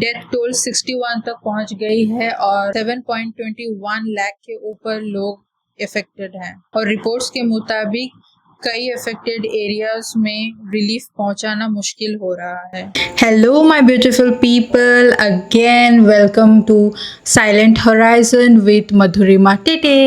Death toll 61 तक पहुंच गई है और 7.21 लाख के ऊपर लोग अफेक्टेड हैं और रिपोर्ट्स के मुताबिक कई अफेक्टेड एरियाज में रिलीफ पहुंचाना मुश्किल हो रहा है। Hello my beautiful people, again welcome to silent horizon with Madhurima Tete.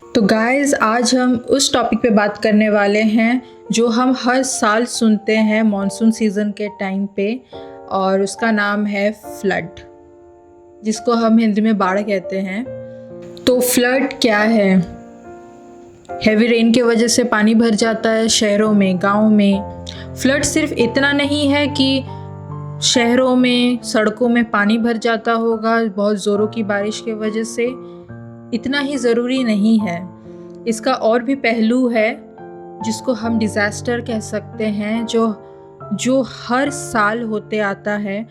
तो गाइस, आज हम उस टॉपिक पे बात करने वाले हैं जो हम हर साल सुनते हैं मॉनसून सीज़न के टाइम पे, और उसका नाम है फ्लड, जिसको हम हिंदी में बाढ़ कहते हैं। तो फ्लड क्या है? हेवी रेन के वजह से पानी भर जाता है शहरों में, गाँव में। फ्लड सिर्फ इतना नहीं है कि शहरों में, सड़कों में पानी भर जाता होगा बहुत ज़ोरों की बारिश के वजह से, इतना ही ज़रूरी नहीं है। इसका और भी पहलू है जिसको हम डिज़ास्टर कह सकते हैं, जो हर साल होते आता है,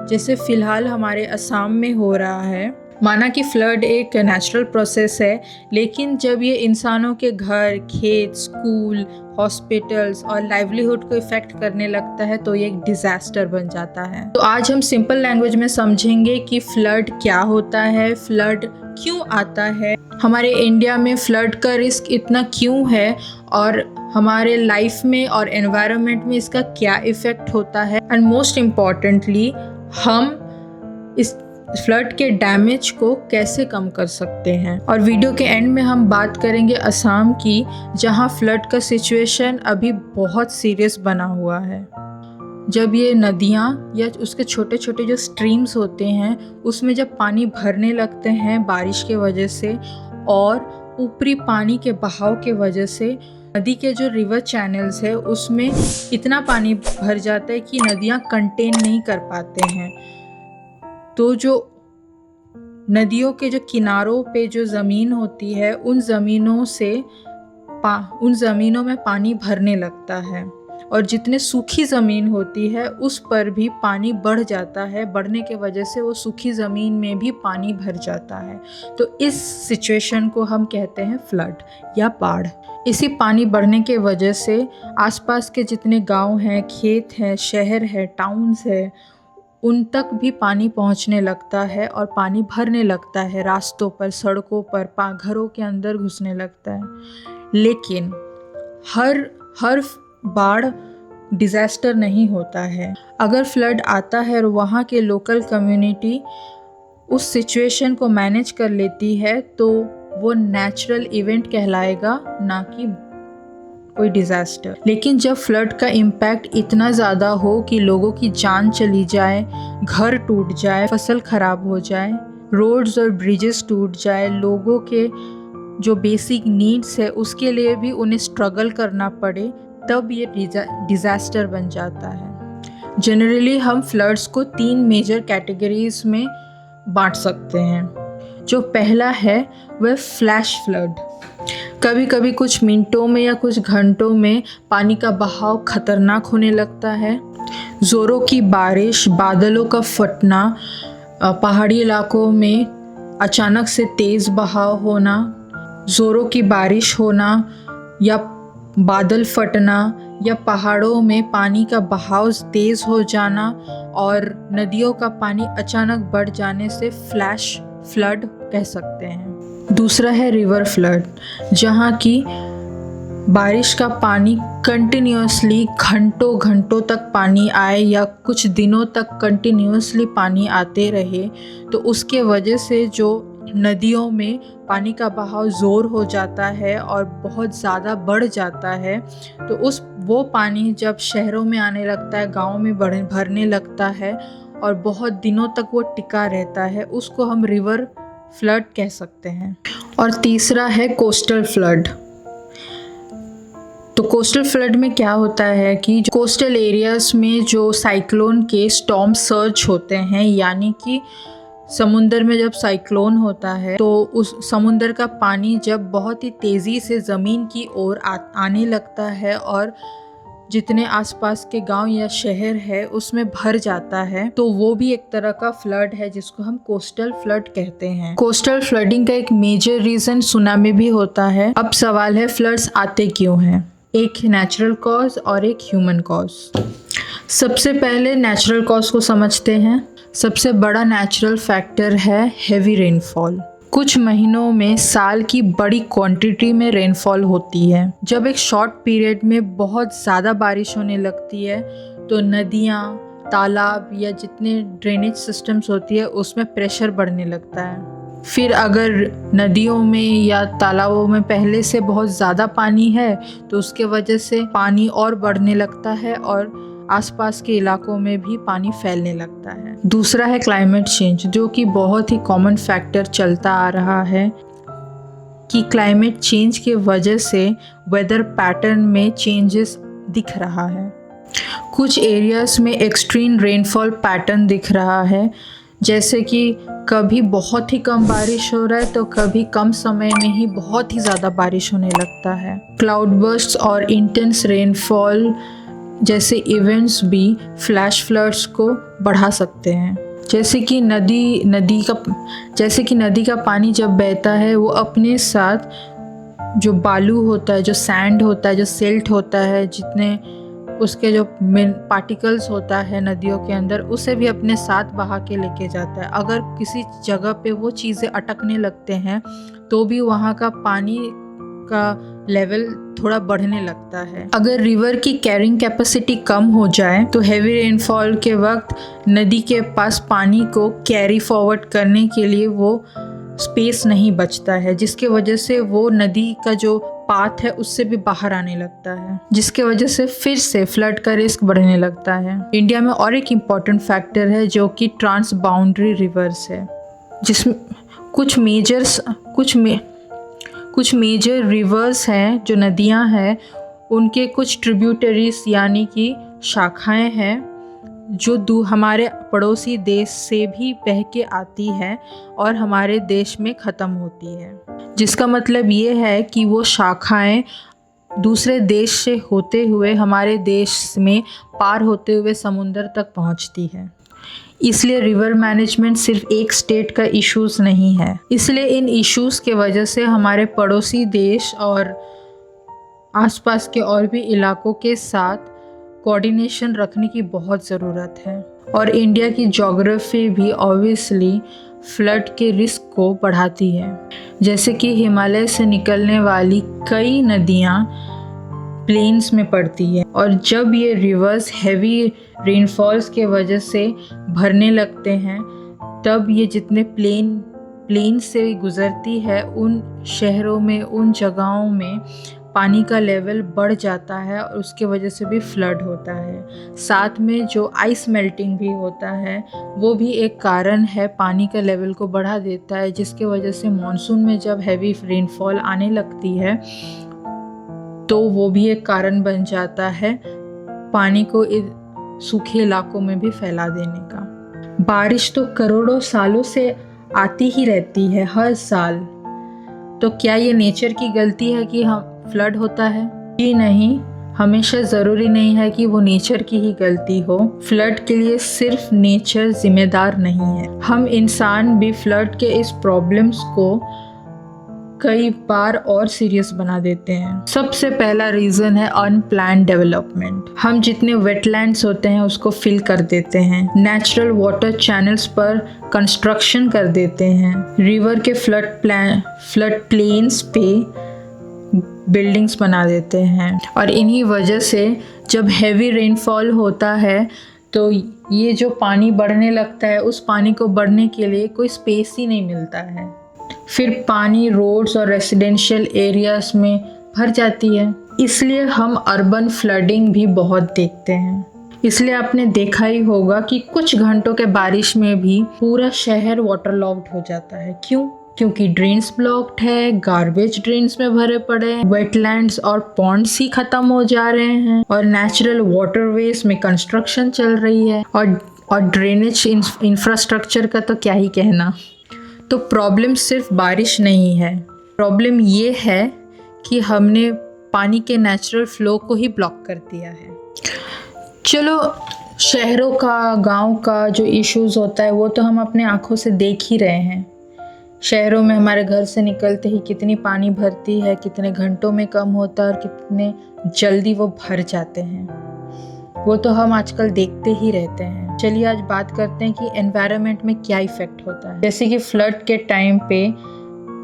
जैसे फ़िलहाल हमारे असम में हो रहा है। माना कि फ्लड एक नेचुरल प्रोसेस है, लेकिन जब ये इंसानों के घर, खेत, स्कूल, हॉस्पिटल्स और लाइवलीहुड को इफ़ेक्ट करने लगता है तो ये एक डिज़ास्टर बन जाता है। तो आज हम सिंपल लैंग्वेज में समझेंगे कि फ्लड क्या होता है, फ्लड क्यों आता है, हमारे इंडिया में फ्लड का रिस्क इतना क्यों है, और हमारे लाइफ में और एनवायरनमेंट में इसका क्या इफ़ेक्ट होता है, एंड मोस्ट इम्पॉर्टेंटली हम इस फ्लड के डैमेज को कैसे कम कर सकते हैं। और वीडियो के एंड में हम बात करेंगे असम की, जहां फ्लड का सिचुएशन अभी बहुत सीरियस बना हुआ है। जब ये नदियाँ या उसके छोटे छोटे जो स्ट्रीम्स होते हैं उसमें जब पानी भरने लगते हैं बारिश के वजह से, और ऊपरी पानी के बहाव के वजह से नदी के जो रिवर चैनल्स है उसमें इतना पानी भर जाता है कि नदियाँ कंटेन नहीं कर पाते हैं। तो जो नदियों के जो किनारों पे जो ज़मीन होती है, उन ज़मीनों में पानी भरने लगता है, और जितने सूखी ज़मीन होती है उस पर भी पानी बढ़ जाता है। बढ़ने के वजह से वो सूखी ज़मीन में भी पानी भर जाता है। तो इस सिचुएशन को हम कहते हैं फ्लड या बाढ़। इसी पानी बढ़ने के वजह से आसपास के जितने गांव हैं, खेत हैं, शहर है, टाउन्स है, उन तक भी पानी पहुंचने लगता है और पानी भरने लगता है रास्तों पर, सड़कों पर, घरों के अंदर घुसने लगता है। लेकिन हर बाढ़ डिज़ास्टर नहीं होता है। अगर फ्लड आता है और वहाँ के लोकल कम्युनिटी उस सिचुएशन को मैनेज कर लेती है तो वो नेचुरल इवेंट कहलाएगा, ना कि कोई डिज़ास्टर। लेकिन जब फ्लड का इम्पैक्ट इतना ज़्यादा हो कि लोगों की जान चली जाए, घर टूट जाए, फसल खराब हो जाए, रोड्स और ब्रिजेस टूट जाए, लोगों के जो बेसिक नीड्स है उसके लिए भी उन्हें स्ट्रगल करना पड़े, तब ये डिज़ास्टर बन जाता है। जनरली हम फ्लड्स को 3 मेजर कैटेगरीज में बांट सकते हैं। जो पहला है वह फ्लैश फ्लड। कभी कभी कुछ मिनटों में या कुछ घंटों में पानी का बहाव खतरनाक होने लगता है। ज़ोरों की बारिश, बादलों का फटना, पहाड़ी इलाकों में अचानक से तेज़ बहाव होना, ज़ोरों की बारिश होना या बादल फटना, या पहाड़ों में पानी का बहाव तेज़ हो जाना और नदियों का पानी अचानक बढ़ जाने से फ्लैश फ्लड कह सकते हैं। दूसरा है रिवर फ्लड, जहाँ की बारिश का पानी कंटिन्यूसली घंटों तक पानी आए या कुछ दिनों तक कंटिन्यूसली पानी आते रहे, तो उसके वजह से जो नदियों में पानी का बहाव ज़ोर हो जाता है और बहुत ज़्यादा बढ़ जाता है, तो वो पानी जब शहरों में आने लगता है, गाँव में भरने लगता है और बहुत दिनों तक वो टिका रहता है, उसको हम रिवर फ्लड कह सकते हैं। और तीसरा है कोस्टल फ्लड। तो कोस्टल फ्लड में क्या होता है कि कोस्टल एरियाज़ में जो साइक्लोन के स्टॉर्म सर्ज होते हैं, यानी कि समुंदर में जब साइक्लोन होता है तो उस समुंदर का पानी जब बहुत ही तेज़ी से ज़मीन की ओर आने लगता है और जितने आसपास के गांव या शहर है उसमें भर जाता है, तो वो भी एक तरह का फ्लड है जिसको हम कोस्टल फ्लड कहते हैं। कोस्टल फ्लडिंग का एक मेजर रीजन सुनामी भी होता है। अब सवाल है फ्लड्स आते क्यों हैं? एक नेचुरल कॉज और एक ह्यूमन कॉज। सबसे पहले नेचुरल कॉज को समझते हैं। सबसे बड़ा नेचुरल फैक्टर है हैवी रेनफॉल। कुछ महीनों में साल की बड़ी क्वांटिटी में रेनफॉल होती है। जब एक शॉर्ट पीरियड में बहुत ज़्यादा बारिश होने लगती है तो नदियाँ, तालाब या जितने ड्रेनेज सिस्टम्स होती है उसमें प्रेशर बढ़ने लगता है। फिर अगर नदियों में या तालाबों में पहले से बहुत ज़्यादा पानी है तो उसके वजह से पानी और बढ़ने लगता है और आसपास के इलाकों में भी पानी फैलने लगता है। दूसरा है क्लाइमेट चेंज, जो कि बहुत ही कॉमन फैक्टर चलता आ रहा है कि क्लाइमेट चेंज के वजह से वेदर पैटर्न में चेंजेस दिख रहा है। कुछ एरियाज में एक्सट्रीम रेनफॉल पैटर्न दिख रहा है, जैसे कि कभी बहुत ही कम बारिश हो रहा है तो कभी कम समय में ही बहुत ही ज़्यादा बारिश होने लगता है। क्लाउड बर्स्ट्स और इंटेंस रेनफॉल जैसे इवेंट्स भी फ्लैश फ्लड्स को बढ़ा सकते हैं। जैसे कि नदी का पानी जब बहता है वो अपने साथ जो बालू होता है, जो सैंड होता है, जो सिल्ट होता है, जितने उसके जो पार्टिकल्स होता है नदियों के अंदर, उसे भी अपने साथ बहा के लेके जाता है। अगर किसी जगह पे वो चीज़ें अटकने लगते हैं तो भी वहाँ का पानी का लेवल थोड़ा बढ़ने लगता है। अगर रिवर की कैरिंग कैपेसिटी कम हो जाए तो हैवी रेनफॉल के वक्त नदी के पास पानी को कैरी फॉरवर्ड करने के लिए वो स्पेस नहीं बचता है, जिसके वजह से वो नदी का जो पाथ है उससे भी बाहर आने लगता है, जिसके वजह से फिर से फ्लड का रिस्क बढ़ने लगता है। इंडिया में और एक इम्पॉर्टेंट फैक्टर है जो कि ट्रांस बाउंड्री रिवर्स है, जिसमें कुछ मेजर रिवर्स हैं, जो नदियां हैं, उनके कुछ ट्रिब्यूटरीज यानी कि शाखाएं हैं जो हमारे पड़ोसी देश से भी बह के आती है और हमारे देश में ख़त्म होती है। जिसका मतलब ये है कि वो शाखाएं दूसरे देश से होते हुए हमारे देश में पार होते हुए समुंदर तक पहुंचती है। इसलिए रिवर मैनेजमेंट सिर्फ एक स्टेट का इश्यूज़ नहीं है। इसलिए इन इश्यूज़ के वजह से हमारे पड़ोसी देश और आसपास के और भी इलाकों के साथ कोऑर्डिनेशन रखने की बहुत ज़रूरत है। और इंडिया की ज्योग्राफी भी ऑब्वियसली फ्लड के रिस्क को बढ़ाती है। जैसे कि हिमालय से निकलने वाली कई नदियाँ प्लेन्स में पड़ती है और जब ये रिवर्स हैवी रेनफॉल्स के वजह से भरने लगते हैं तब ये जितने प्लेन से गुज़रती है उन शहरों में, उन जगहों में पानी का लेवल बढ़ जाता है और उसके वजह से भी फ्लड होता है। साथ में जो आइस मेल्टिंग भी होता है वो भी एक कारण है, पानी का लेवल को बढ़ा देता है, जिसके वजह से मॉनसून में जब हैवी रेनफॉल आने लगती है तो वो भी एक कारण बन जाता है पानी को सूखे इलाकों में भी फैला देने का। बारिश तो करोड़ों सालों से आती ही रहती है हर साल, तो क्या ये नेचर की गलती है कि हम फ्लड होता है? जी नहीं, हमेशा ज़रूरी नहीं है कि वो नेचर की ही गलती हो। फ्लड के लिए सिर्फ नेचर जिम्मेदार नहीं है, हम इंसान भी फ्लड के इस प्रॉब्लम्स को कई बार और सीरियस बना देते हैं। सबसे पहला रीज़न है अनप्लान्ड डेवलपमेंट। हम जितने वेटलैंड्स होते हैं उसको फिल कर देते हैं, नेचुरल वाटर चैनल्स पर कंस्ट्रक्शन कर देते हैं, रिवर के फ्लड प्लेन्स पे बिल्डिंग्स बना देते हैं और इन्हीं वजह से जब हैवी रेनफॉल होता है तो ये जो पानी बढ़ने लगता है उस पानी को बढ़ने के लिए कोई स्पेस ही नहीं मिलता है। फिर पानी रोड्स और रेसिडेंशियल एरियाज में भर जाती है। इसलिए हम अर्बन फ्लडिंग भी बहुत देखते हैं। इसलिए आपने देखा ही होगा कि कुछ घंटों के बारिश में भी पूरा शहर वाटर लॉक्ड हो जाता है। क्यों? क्योंकि ड्रेन्स ब्लॉक्ड है, गार्बेज ड्रेन्स में भरे पड़े हैं, वेटलैंड्स और पॉन्ड्स ही खत्म हो जा रहे हैं और नेचुरल वाटरवेज में कंस्ट्रक्शन चल रही है और ड्रेनेज इंफ्रास्ट्रक्चर का तो क्या ही कहना। तो प्रॉब्लम सिर्फ बारिश नहीं है, प्रॉब्लम ये है कि हमने पानी के नेचुरल फ्लो को ही ब्लॉक कर दिया है। चलो, शहरों का, गांव का जो इश्यूज़ होता है वो तो हम अपने आँखों से देख ही रहे हैं। शहरों में हमारे घर से निकलते ही कितनी पानी भरती है, कितने घंटों में कम होता है और कितने जल्दी वो भर जाते हैं, वो तो हम आजकल देखते ही रहते हैं। चलिए आज बात करते हैं कि एनवायरनमेंट में क्या इफ़ेक्ट होता है। जैसे कि फ्लड के टाइम पे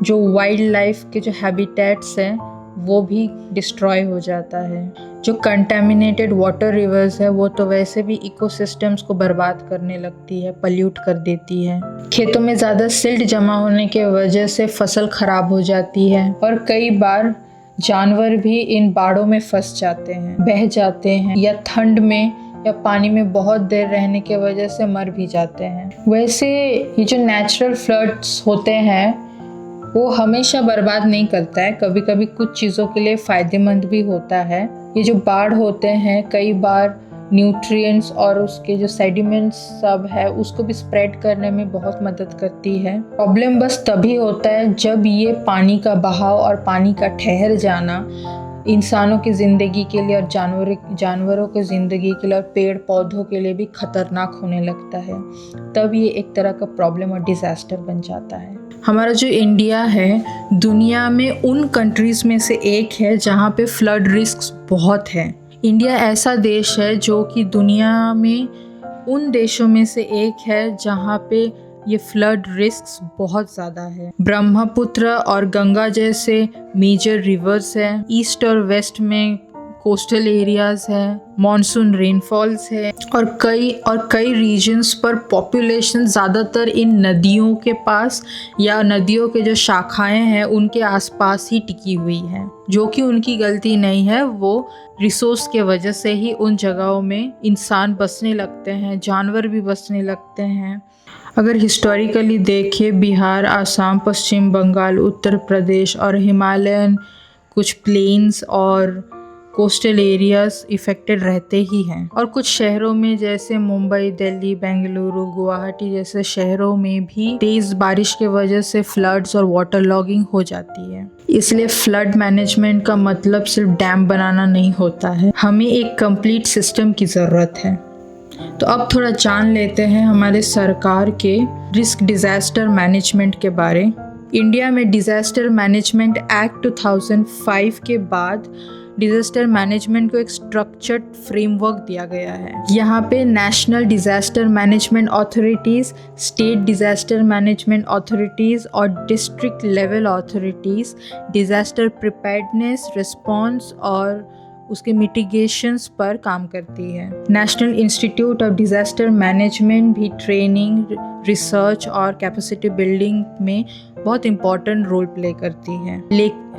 जो वाइल्ड लाइफ के जो हैबिटेट्स हैं वो भी डिस्ट्रॉय हो जाता है। जो कंटेमिनेटेड वाटर रिवर्स है वो तो वैसे भी इकोसिस्टम्स को बर्बाद करने लगती है, पल्यूट कर देती है। खेतों में ज़्यादा सिल्ट जमा होने के वजह से फसल खराब हो जाती है और कई बार जानवर भी इन बाड़ों में फंस जाते हैं, बह जाते हैं या ठंड में या पानी में बहुत देर रहने के वजह से मर भी जाते हैं। वैसे ये जो नेचुरल फ्लड्स होते हैं वो हमेशा बर्बाद नहीं करता है, कभी कभी कुछ चीज़ों के लिए फ़ायदेमंद भी होता है। ये जो बाढ़ होते हैं कई बार न्यूट्रिएंट्स और उसके जो सेडिमेंट्स सब है उसको भी स्प्रेड करने में बहुत मदद करती है। प्रॉब्लम बस तभी होता है जब ये पानी का बहाव और पानी का ठहर जाना इंसानों की ज़िंदगी के लिए और जानवरों की ज़िंदगी के लिए और पेड़ पौधों के लिए भी खतरनाक होने लगता है। तब ये एक तरह का प्रॉब्लम और डिज़ास्टर बन जाता है। हमारा जो इंडिया है दुनिया में उन कंट्रीज़ में से एक है जहाँ पे फ्लड रिस्क बहुत है। इंडिया ऐसा देश है जो कि दुनिया में उन देशों में से एक है जहाँ पे ये फ्लड रिस्क बहुत ज़्यादा है। ब्रह्मपुत्र और गंगा जैसे मेजर रिवर्स हैं, ईस्ट और वेस्ट में कोस्टल एरियाज़ है, मॉनसून रेनफॉल्स है और कई रीजन्स पर पॉपुलेशन ज़्यादातर इन नदियों के पास या नदियों के जो शाखाएं हैं उनके आसपास ही टिकी हुई है, जो कि उनकी गलती नहीं है। वो रिसोर्स के वजह से ही उन जगहों में इंसान बसने लगते हैं, जानवर भी बसने लगते हैं। अगर हिस्टोरिकली देखें बिहार, आसाम, पश्चिम बंगाल, उत्तर प्रदेश और हिमालयन कुछ प्लेन्स और कोस्टल एरियाज इफ़ेक्टेड रहते ही हैं और कुछ शहरों में जैसे मुंबई, दिल्ली, बेंगलुरु, गुवाहाटी जैसे शहरों में भी तेज़ बारिश के वजह से फ्लड्स और वाटर लॉगिंग हो जाती है। इसलिए फ्लड मैनेजमेंट का मतलब सिर्फ डैम बनाना नहीं होता है, हमें एक कंप्लीट सिस्टम की ज़रूरत है। तो अब थोड़ा जान लेते हैं हमारे सरकार के रिस्क डिज़ास्टर मैनेजमेंट के बारे। इंडिया में डिज़ास्टर मैनेजमेंट एक्ट 2005 के बाद डिज़ास्टर मैनेजमेंट को एक स्ट्रक्चर्ड फ्रेमवर्क दिया गया है। यहाँ पे national disaster management authorities, state disaster management authorities और district level authorities disaster preparedness, response और उसके मिटिगेशंस पर काम करती है। National institute of disaster management भी ट्रेनिंग, रिसर्च और कैपेसिटी बिल्डिंग में बहुत इम्पॉर्टेंट रोल प्ले करती है।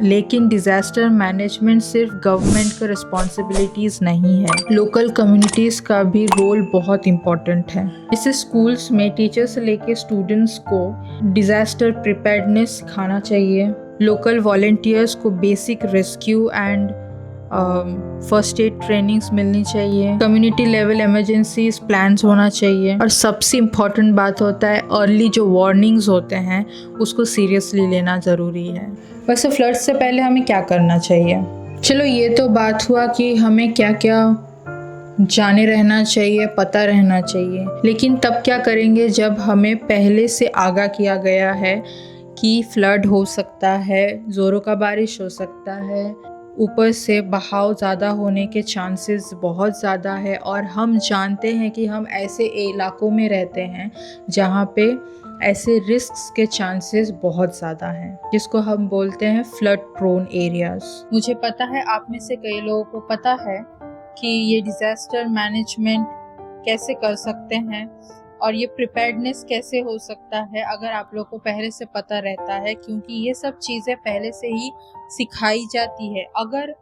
लेकिन डिज़ास्टर मैनेजमेंट सिर्फ गवर्नमेंट का रिस्पॉन्सिबिलिटीज़ नहीं है, लोकल कम्युनिटीज़ का भी रोल बहुत इम्पॉर्टेंट है। इससे स्कूल्स में टीचर से लेके स्टूडेंट्स को डिज़ास्टर प्रिपेयर्डनेस सिखाना चाहिए। लोकल वॉलंटियर्स को basic rescue and first aid trainings मिलनी चाहिए। कम्युनिटी लेवल इमरजेंसीज प्लान्स होना चाहिए और सबसे इम्पॉर्टेंट बात होता है अर्ली जो वार्निंग्स होते हैं उसको सीरियसली लेना ज़रूरी है। वैसे फ्लड से पहले हमें क्या करना चाहिए? चलो ये तो बात हुआ कि हमें क्या क्या जाने रहना चाहिए, पता रहना चाहिए, लेकिन तब क्या करेंगे जब हमें पहले से आगाह किया गया है कि फ्लड हो सकता है, ज़ोरों का बारिश हो सकता है, ऊपर से बहाव ज़्यादा होने के चांसेस बहुत ज़्यादा है और हम जानते हैं कि हम ऐसे इलाकों में रहते हैं जहाँ पे ऐसे रिस्क्स के चांसेस बहुत ज़्यादा हैं, जिसको हम बोलते हैं फ्लड प्रोन एरियाज। मुझे पता है आप में से कई लोगों को पता है कि ये डिज़ास्टर मैनेजमेंट कैसे कर सकते हैं और ये प्रिपेयर्डनेस कैसे हो सकता है अगर आप लोग को पहले से पता रहता है, क्योंकि ये सब चीज़ें पहले से ही सिखाई जाती है। अगर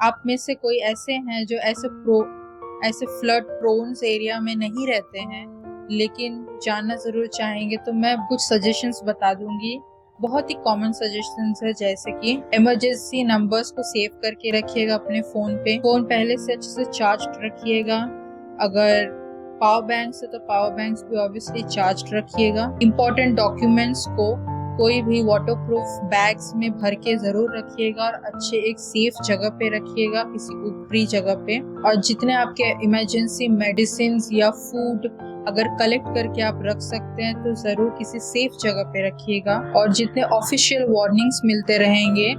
आप में से कोई ऐसे हैं जो ऐसे फ्लड प्रोन्स एरिया में नहीं रहते हैं लेकिन जानना ज़रूर चाहेंगे, तो मैं कुछ सजेशंस बता दूंगी। बहुत ही कॉमन सजेशंस है, जैसे कि इमरजेंसी नंबर्स को सेव करके रखिएगा अपने फ़ोन पे। फ़ोन पहले से अच्छे से चार्ज रखिएगा। अगर पावर बैंक से तो पावर बैंक्स भी ऑब्वियसली चार्ज रखिएगा। इम्पोर्टेंट डॉक्यूमेंट्स को कोई भी वाटरप्रूफ बैग्स में भर के जरूर रखिएगा और अच्छे एक सेफ जगह पे रखिएगा, किसी ऊपरी जगह पे। और जितने आपके इमरजेंसी मेडिसिन या फूड अगर कलेक्ट करके आप रख सकते हैं तो जरूर किसी सेफ जगह पे रखिएगा। और जितने ऑफिशियल वार्निंग्स मिलते रहेंगे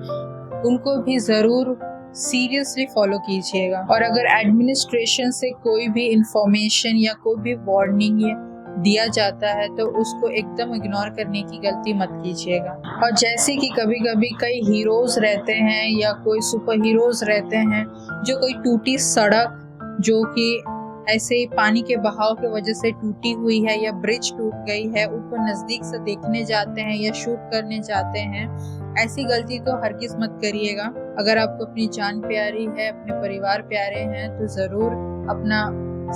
उनको भी जरूर सीरियसली फॉलो कीजिएगा। और अगर एडमिनिस्ट्रेशन से कोई भी इंफॉर्मेशन या कोई भी वार्निंग दिया जाता है तो उसको एकदम इग्नोर करने की गलती मत कीजिएगा। और जैसे कि कभी कभी कई हीरोज रहते हैं या कोई सुपर हीरोज रहते हैं जो कोई टूटी सड़क जो कि ऐसे ही पानी के बहाव की वजह से टूटी हुई है या ब्रिज टूट गई है उनको नजदीक से देखने जाते हैं या शूट करने जाते हैं, ऐसी गलती तो हरगिज मत करिएगा। अगर आपको अपनी जान प्यारी है, अपने परिवार प्यारे हैं तो जरूर अपना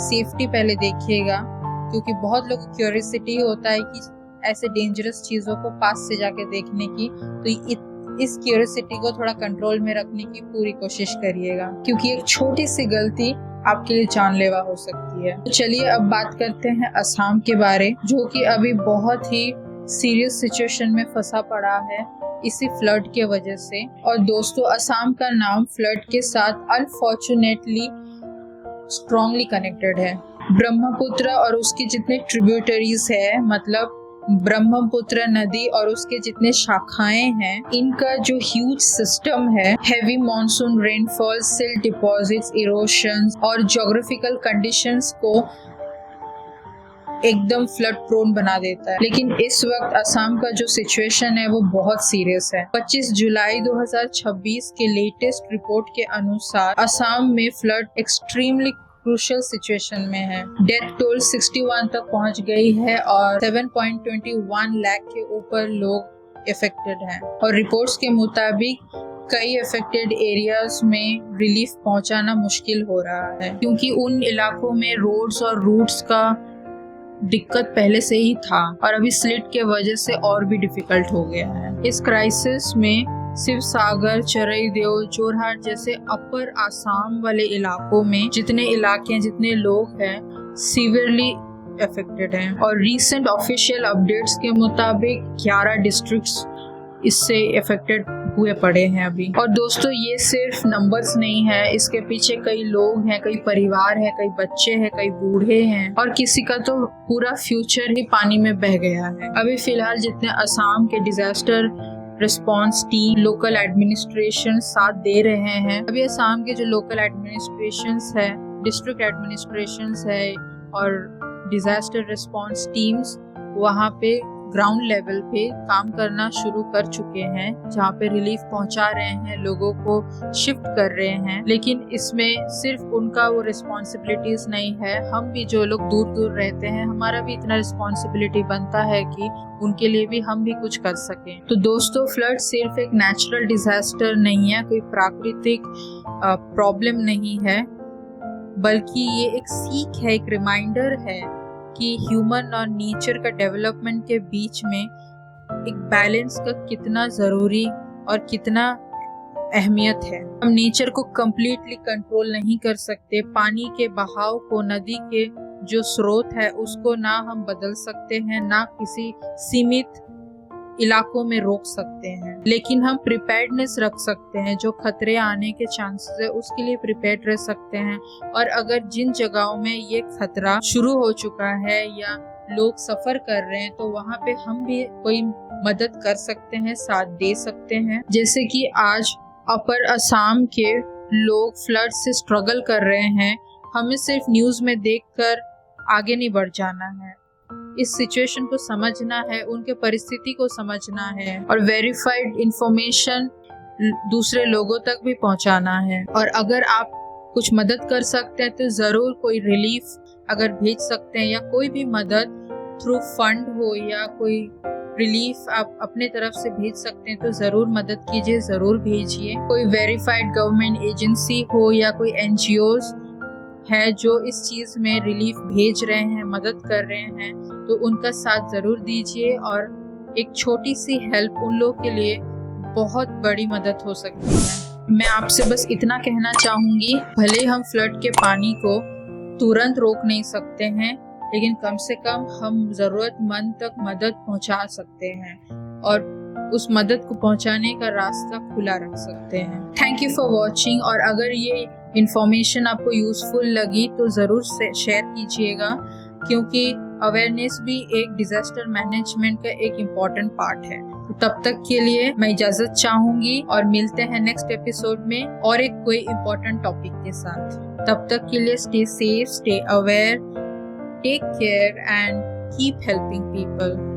सेफ्टी पहले देखिएगा, क्योंकि बहुत लोगों को क्यूरियोसिटी होता है कि ऐसे डेंजरस चीजों को पास से जाके देखने की। तो इस क्यूरियोसिटी को थोड़ा कंट्रोल में रखने की पूरी कोशिश करिएगा, क्योंकि एक छोटी सी गलती आपके लिए जानलेवा हो सकती है। तो चलिए अब बात करते हैं असम के बारे, जो कि अभी बहुत ही सीरियस सिचुएशन में फंसा पड़ा है इसी फ्लड के वजह से। और दोस्तों, असम का नाम फ्लड के साथ अनफॉर्चुनेटली स्ट्रॉन्गली कनेक्टेड है। ब्रह्मपुत्र और उसके जितने ट्रिब्यूटरीज है, मतलब ब्रह्मपुत्र नदी और उसके जितने शाखाएं हैं, इनका जो ह्यूज सिस्टम है, heavy monsoon rainfall, silt deposits, erosions और ज्योग्राफिकल कंडीशंस को एकदम फ्लड प्रोन बना देता है। लेकिन इस वक्त असम का जो सिचुएशन है वो बहुत सीरियस है। 25 जुलाई 2026 के लेटेस्ट रिपोर्ट के अनुसार असम में फ्लड एक्सट्रीमली क्रूशियल सिचुएशन में है। डेथ टोल 61 तक पहुंच गई है और 7.21 लाख के ऊपर लोग इफेक्टेड हैं। और रिपोर्ट्स के मुताबिक कई अफेक्टेड एरियाज में रिलीफ पहुंचाना मुश्किल हो रहा है, क्योंकि उन इलाकों में रोड्स और रूट्स का दिक्कत पहले से ही था और अभी स्लिट के वजह से और भी डिफिकल्ट हो गया है। इस क्राइसिस में शिवसागर, चरईदेव, जोरहाट जैसे अपर आसाम वाले इलाकों में जितने इलाके, जितने लोग हैं, सीवियरली अफेक्टेड हैं। और रीसेंट ऑफिशियल अपडेट्स के मुताबिक 11 डिस्ट्रिक्ट्स इससे अफेक्टेड हुए पड़े हैं अभी। और दोस्तों, ये सिर्फ नंबर्स नहीं है, इसके पीछे कई लोग हैं, कई परिवार हैं, कई बच्चे हैं, कई बूढ़े हैं और किसी का तो पूरा फ्यूचर ही पानी में बह गया है। अभी फिलहाल जितने असम के disaster response team, local administration साथ दे रहे हैं, अभी असम के जो लोकल एडमिनिस्ट्रेशंस है, डिस्ट्रिक्ट एडमिनिस्ट्रेशंस है और डिजास्टर रिस्पांस टीम्स वहाँ पे ग्राउंड लेवल पे काम करना शुरू कर चुके हैं, जहाँ पे रिलीफ पहुंचा रहे हैं, लोगों को शिफ्ट कर रहे हैं। लेकिन इसमें सिर्फ उनका वो रिस्पॉन्सिबिलिटीज नहीं है, हम भी जो लोग दूर दूर रहते हैं, हमारा भी इतना रिस्पॉन्सिबिलिटी बनता है कि उनके लिए भी हम भी कुछ कर सकें। तो दोस्तों, फ्लड सिर्फ एक नेचुरल डिजास्टर नहीं है, कोई प्राकृतिक प्रॉब्लम नहीं है, बल्कि ये एक सीख है, एक रिमाइंडर है कि ह्यूमन और नेचर का डेवलपमेंट के बीच में एक बैलेंस का कितना ज़रूरी और कितना अहमियत है। हम नेचर को कंप्लीटली कंट्रोल नहीं कर सकते, पानी के बहाव को, नदी के जो स्रोत है उसको ना हम बदल सकते हैं, ना किसी सीमित इलाकों में रोक सकते हैं, लेकिन हम प्रिपेयर्डनेस रख सकते हैं। जो खतरे आने के चांसेस है उसके लिए प्रिपेयर्ड रह सकते हैं। और अगर जिन जगहों में ये खतरा शुरू हो चुका है या लोग सफर कर रहे हैं तो वहाँ पे हम भी कोई मदद कर सकते हैं, साथ दे सकते हैं। जैसे कि आज अपर असम के लोग फ्लड से स्ट्रगल कर रहे हैं, हमें सिर्फ न्यूज में देखकर आगे नहीं बढ़ जाना है, इस सिचुएशन को समझना है, उनके परिस्थिति को समझना है और वेरीफाइड इंफॉर्मेशन दूसरे लोगों तक भी पहुंचाना है। और अगर आप कुछ मदद कर सकते हैं तो जरूर कोई रिलीफ अगर भेज सकते हैं या कोई भी मदद थ्रू फंड हो या कोई रिलीफ आप अपने तरफ से भेज सकते हैं तो जरूर मदद कीजिए, जरूर भेजिए। कोई वेरीफाइड गवर्नमेंट एजेंसी हो या कोई एनजीओज है जो इस चीज में रिलीफ भेज रहे हैं, मदद कर रहे हैं, तो उनका साथ जरूर दीजिए। और एक छोटी सी हेल्प उन लोगों के लिए बहुत बड़ी मदद हो सकती है। मैं आपसे बस इतना कहना चाहूंगी, भले हम फ्लड के पानी को तुरंत रोक नहीं सकते हैं, लेकिन कम से कम हम जरूरतमंद तक मदद पहुंचा सकते हैं। और उस मदद को पहुंचाने का रास्ता खुला रख सकते हैं। Thank you for watching. और अगर ये इंफॉर्मेशन आपको यूजफुल लगी तो ज़रूर शेयर कीजिएगा, क्योंकि अवेयरनेस भी एक डिजास्टर मैनेजमेंट का एक इम्पॉर्टेंट पार्ट है। तो तब तक के लिए मैं इजाज़त चाहूँगी और मिलते हैं नेक्स्ट एपिसोड में और एक कोई इम्पॉर्टेंट टॉपिक के साथ। तब तक के लिए stay safe, stay aware, take care and keep helping people.